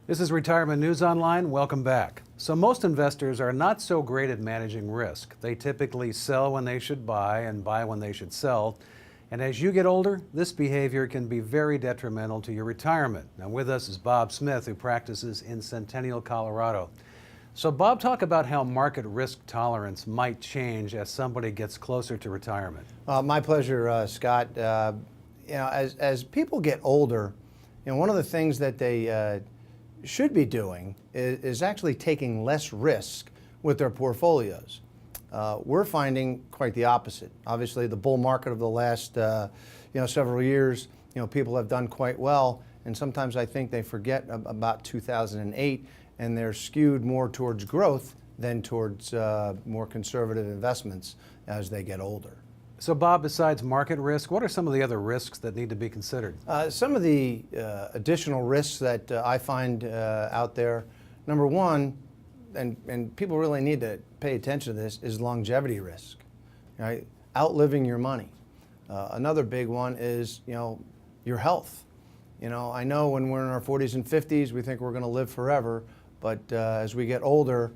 This is Retirement News Online. Welcome back. So most investors are not so great at managing risk. They typically sell when they should buy and buy when they should sell. And as you get older, this behavior can be very detrimental to your retirement. Now with us is Bob Smith, who practices in Centennial, Colorado. So Bob, talk about how market risk tolerance might change as somebody gets closer to retirement. My pleasure, Scott. As people get older, one of the things that they should be doing is actually taking less risk with their portfolios. We're finding quite the opposite. Obviously, the bull market of the last several years, people have done quite well, and sometimes I think they forget about 2008, and they're skewed more towards growth than towards more conservative investments as they get older. So Bob, besides market risk, what are some of the other risks that need to be considered? Some of the additional risks that I find out there, number one, and people really need to pay attention to this, is longevity risk, right? Outliving your money. Another big one is, your health. I know when we're in our 40s and 50s, we think we're going to live forever, but as we get older,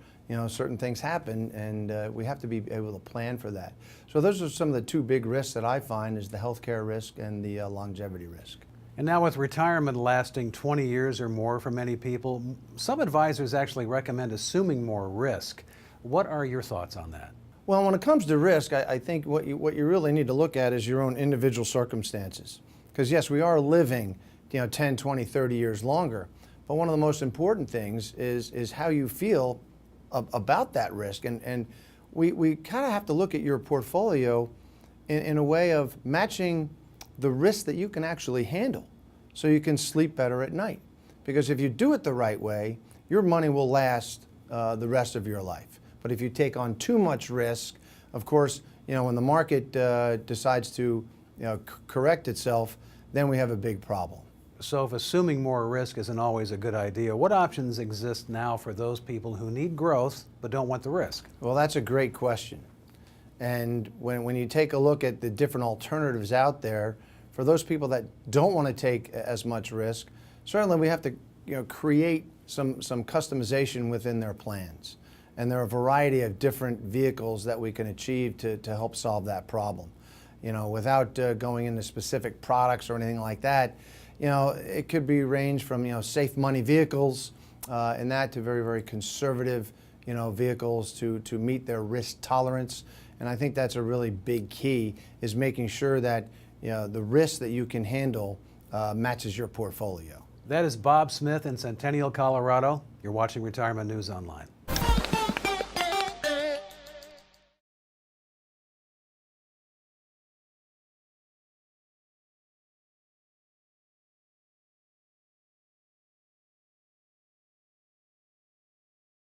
certain things happen, and we have to be able to plan for that. So those are some of the two big risks that I find, is the healthcare risk and the longevity risk. And now with retirement lasting 20 years or more for many people, some advisors actually recommend assuming more risk. What are your thoughts on that? Well, when it comes to risk, I think what you really need to look at is your own individual circumstances. Because yes, we are living 10, 20, 30 years longer, but one of the most important things is how you feel about that risk. And we kind of have to look at your portfolio in a way of matching the risk that you can actually handle, so you can sleep better at night. Because if you do it the right way, your money will last the rest of your life. But if you take on too much risk, of course, when the market decides to correct itself, then we have a big problem. So if assuming more risk isn't always a good idea, what options exist now for those people who need growth but don't want the risk? Well, that's a great question. And when you take a look at the different alternatives out there, for those people that don't want to take as much risk, certainly we have to create some customization within their plans. And there are a variety of different vehicles that we can achieve to help solve that problem. Without going into specific products or anything like that, it could be range from safe money vehicles and that to very, very conservative vehicles to meet their risk tolerance. And I think that's a really big key, is making sure that the risk that you can handle matches your portfolio. That is Bob Smith in Centennial, Colorado. You're watching Retirement News Online.